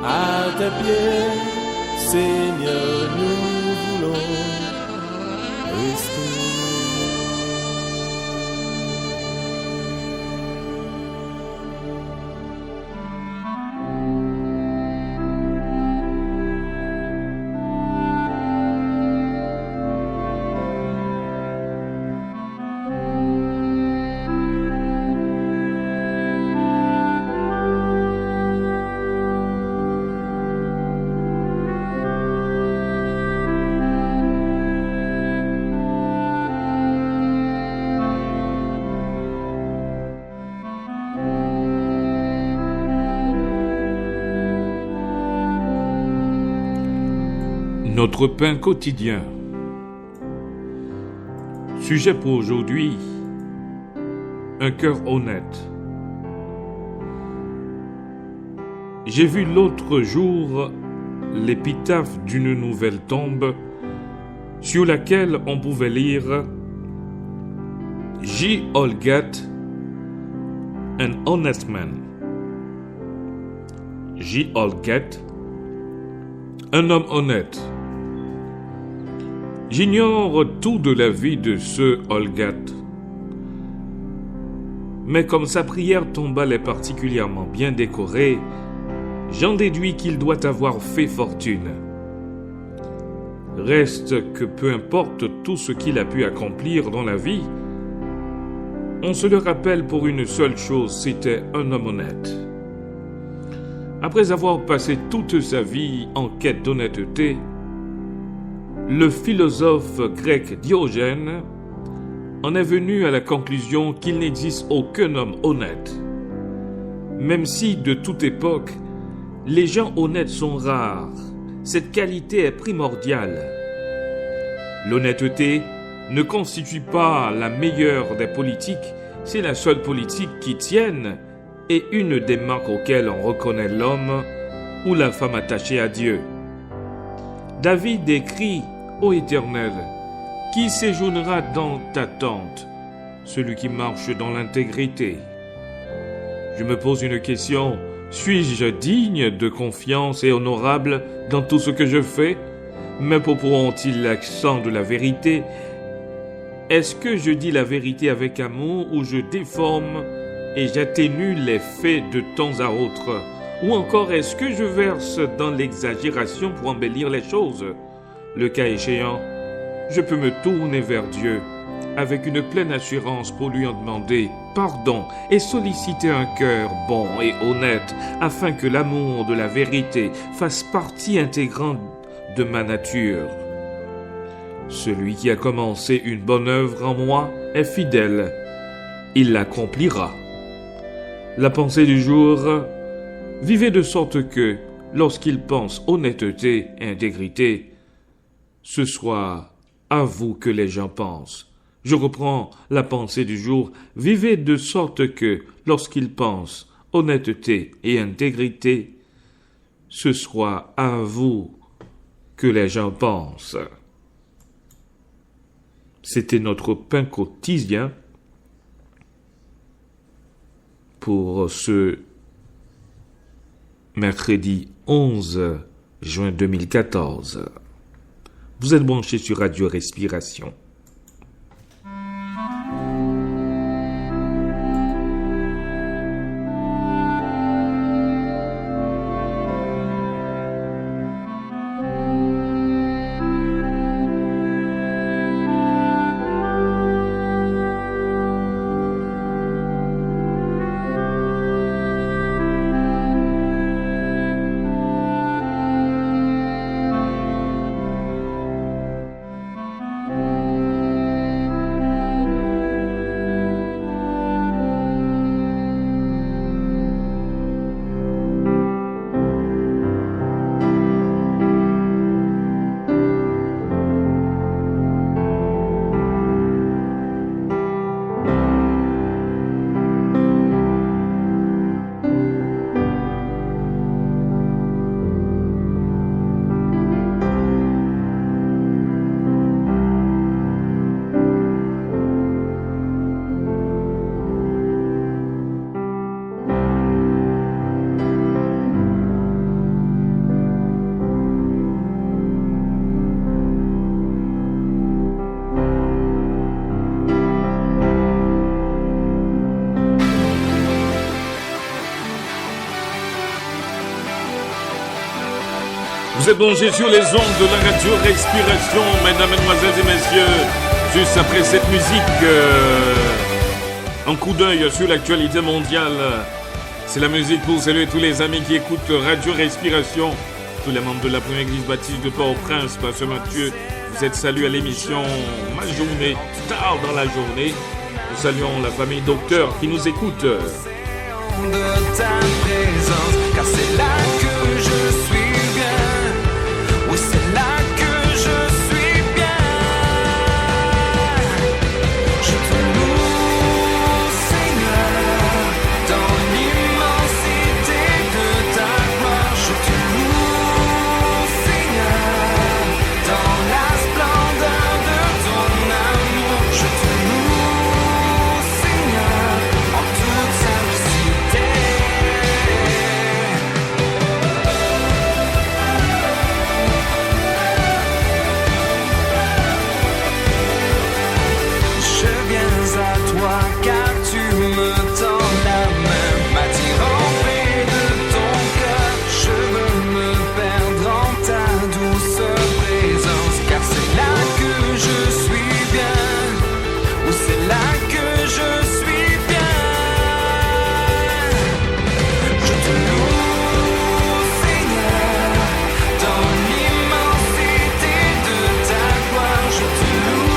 À tes pieds, Seigneur, nous voulons rester. Notre pain quotidien. Sujet pour aujourd'hui, un cœur honnête. J'ai vu l'autre jour l'épitaphe d'une nouvelle tombe sur laquelle on pouvait lire J. Olgate, an honest man. J. Olgate, un homme honnête. J'ignore tout de la vie de ce Olgate, mais comme sa prière tombale est particulièrement bien décorée, j'en déduis qu'il doit avoir fait fortune. Reste que peu importe tout ce qu'il a pu accomplir dans la vie, on se le rappelle pour une seule chose, c'était un homme honnête. Après avoir passé toute sa vie en quête d'honnêteté, le philosophe grec Diogène en est venu à la conclusion qu'il n'existe aucun homme honnête. Même si, de toute époque, les gens honnêtes sont rares, cette qualité est primordiale. L'honnêteté ne constitue pas la meilleure des politiques, c'est la seule politique qui tienne et une des marques auxquelles on reconnaît l'homme ou la femme attachée à Dieu. David écrit: Ô Éternel, qui séjournera dans ta tente? Celui qui marche dans l'intégrité. Je me pose une question: suis-je digne de confiance et honorable dans tout ce que je fais? Mes propos ont-ils l'accent de la vérité? Est-ce que je dis la vérité avec amour ou je déforme et j'atténue les faits de temps à autre? Ou encore est-ce que je verse dans l'exagération pour embellir les choses? Le cas échéant, je peux me tourner vers Dieu avec une pleine assurance pour lui en demander pardon et solliciter un cœur bon et honnête afin que l'amour de la vérité fasse partie intégrante de ma nature. Celui qui a commencé une bonne œuvre en moi est fidèle, il l'accomplira. La pensée du jour: vivez de sorte que, lorsqu'il pense honnêteté et intégrité, ce soit à vous que les gens pensent. Je reprends la pensée du jour. Vivez de sorte que, lorsqu'ils pensent honnêteté et intégrité, ce soit à vous que les gens pensent. C'était notre pain quotidien pour ce mercredi 11 juin 2014. Vous êtes branchés sur Radio Respiration. Vous êtes branchés sur les ondes de la radio Respiration, mesdames, mesdemoiselles et messieurs. Juste après cette musique, un coup d'œil sur l'actualité mondiale. C'est la musique pour saluer tous les amis qui écoutent Radio Respiration. Tous les membres de la première église baptiste de Port-au-Prince, Pasteur Mathieu, vous êtes salués à l'émission Ma Journée, tard dans la journée. Nous saluons la famille Docteur qui nous écoute. De ta présence, car c'est là que je suis bien. Oui, c'est là que je suis bien. Je te loue, Seigneur, dans l'immensité de ta gloire. Je te loue, Seigneur, dans la splendeur de ton amour. Je te loue, Seigneur, en toute simplicité. Je viens à toi car tu me tends la main, m'attirant près de ton cœur. Je veux me perdre en ta douce présence, car c'est là que je suis bien. Ou c'est là que je suis bien. Je te loue, Seigneur, dans l'immensité de ta gloire. Je te loue,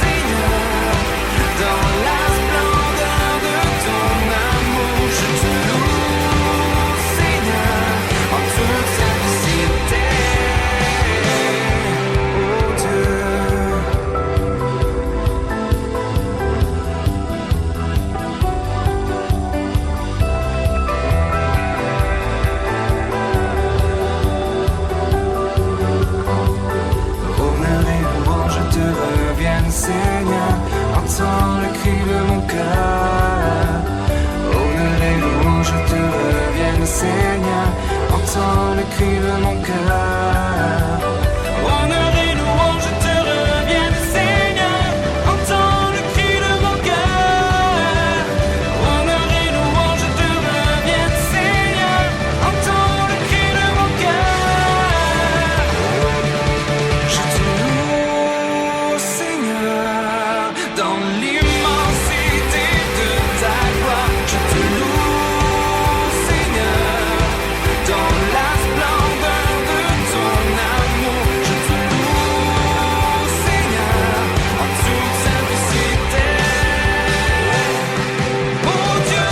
Seigneur, dans la splendeur de ton amour. Je te loue, Seigneur, en toute simplicité. Oh Dieu. Honneur et louange te reviennent, Seigneur, entends le cri de mon cœur. Honneur et louange te reviennent, Seigneur, entends le cri de mon cœur. Honneur et louange te reviennent, Seigneur, entends le cri de mon cœur. Honneur et louange te reviennent, Seigneur, entends le cri de mon cœur. Je te loue, Seigneur, dans l'immensité de ta gloire. Je te loue, Seigneur, dans la splendeur de ton amour. Je te loue, Seigneur, en toute simplicité. Oh Dieu.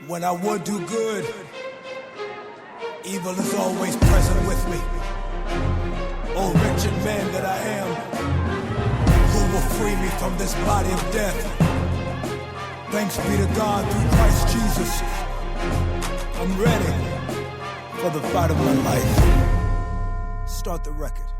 When I would do good, evil is always present with me. O wretched man that I am, who will free me from this body of death? Thanks be to God through Christ Jesus. I'm ready for the fight of my life. Start the record.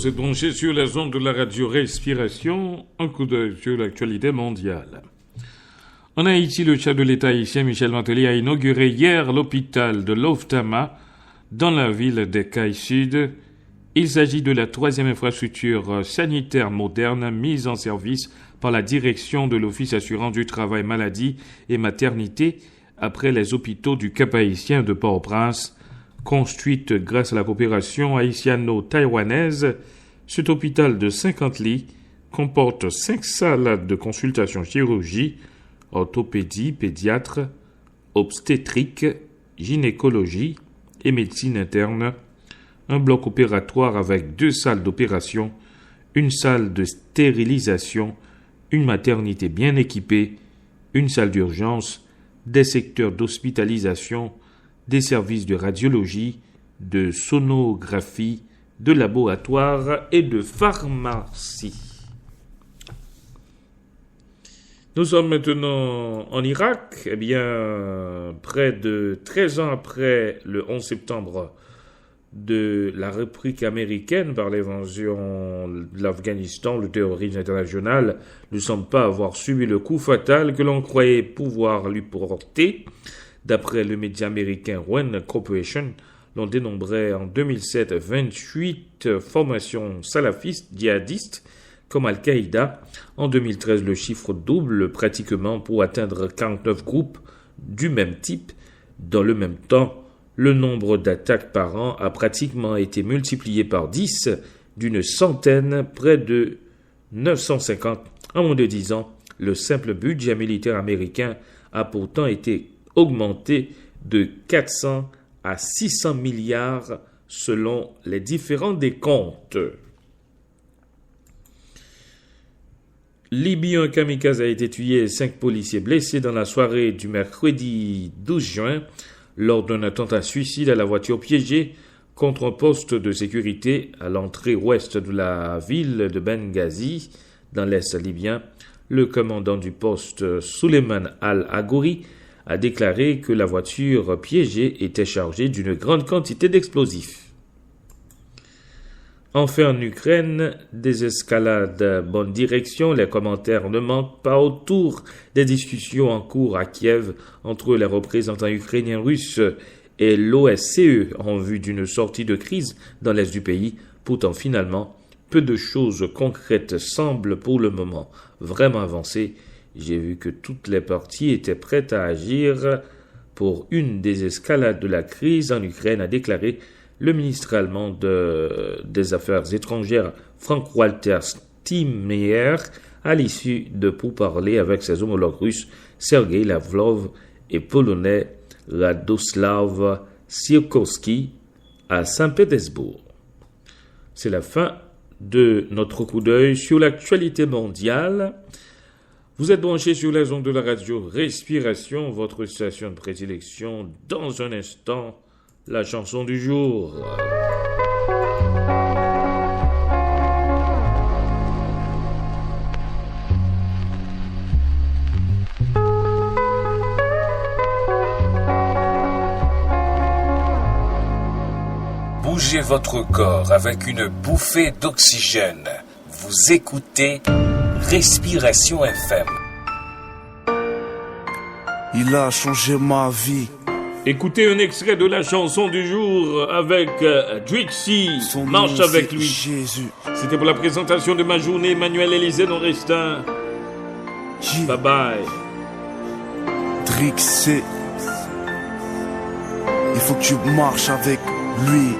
Vous êtes branchés sur les ondes de la radio Respiration, un coup d'œil sur l'actualité mondiale. En Haïti, le chef de l'État haïtien Michel Martelly a inauguré hier l'hôpital de l'Oftama dans la ville des Cayes Sud. Il s'agit de la 3e infrastructure sanitaire moderne mise en service par la direction de l'Office assurant du travail, maladie et maternité après les hôpitaux du Cap-Haïtien de Port-au-Prince. Construite grâce à la coopération haïtiano-taïwanaise, cet hôpital de 50 lits comporte 5 salles de consultation chirurgie, orthopédie, pédiatre, obstétrique, gynécologie et médecine interne, un bloc opératoire avec 2 salles d'opération, une salle de stérilisation, une maternité bien équipée, une salle d'urgence, des secteurs d'hospitalisation, des services de radiologie, de sonographie, de laboratoire et de pharmacie. Nous sommes maintenant en Irak. Eh bien, près de 13 ans après le 11 septembre de la réplique américaine par l'invasion de l'Afghanistan, le terrorisme international ne semble pas avoir subi le coup fatal que l'on croyait pouvoir lui porter. D'après le média américain One Corporation, l'on dénombrait en 2007 28 formations salafistes djihadistes comme Al-Qaïda. En 2013, le chiffre double pratiquement pour atteindre 49 groupes du même type. Dans le même temps, le nombre d'attaques par an a pratiquement été multiplié par 10, d'une centaine, près de 950. En moins de 10 ans, le simple budget militaire américain a pourtant été augmenté de 400 à 600 milliards selon les différents décomptes. Libye, un kamikaze a été tué et 5 policiers blessés dans la soirée du mercredi 12 juin lors d'un attentat suicide à la voiture piégée contre un poste de sécurité à l'entrée ouest de la ville de Benghazi, dans l'est libyen. Le commandant du poste, Suleiman Al-Agouri, a déclaré que la voiture piégée était chargée d'une grande quantité d'explosifs. Enfin, en Ukraine, des escalades bonne direction. Les commentaires ne manquent pas autour des discussions en cours à Kiev entre les représentants ukrainiens, russes et l'OSCE en vue d'une sortie de crise dans l'est du pays. Pourtant, finalement, peu de choses concrètes semblent pour le moment vraiment avancer. J'ai vu que toutes les parties étaient prêtes à agir pour une désescalade de la crise en Ukraine, a déclaré le ministre allemand des Affaires étrangères Frank-Walter Steinmeier à l'issue de pourparlers avec ses homologues russes Sergei Lavrov et polonais Radoslav Sikorski à Saint-Pétersbourg. C'est la fin de notre coup d'œil sur l'actualité mondiale. Vous êtes branchés sur les ondes de la radio Respiration, votre station de prédilection. Dans un instant, la chanson du jour. Bougez votre corps avec une bouffée d'oxygène. Vous écoutez Respiration FM. Il a changé ma vie. Écoutez un extrait de la chanson du jour avec Drixie, Marche avec lui. Jésus. C'était pour la présentation de ma journée, Emmanuel Élisée Norestin. Bye bye. Drixie. Il faut que tu marches avec lui.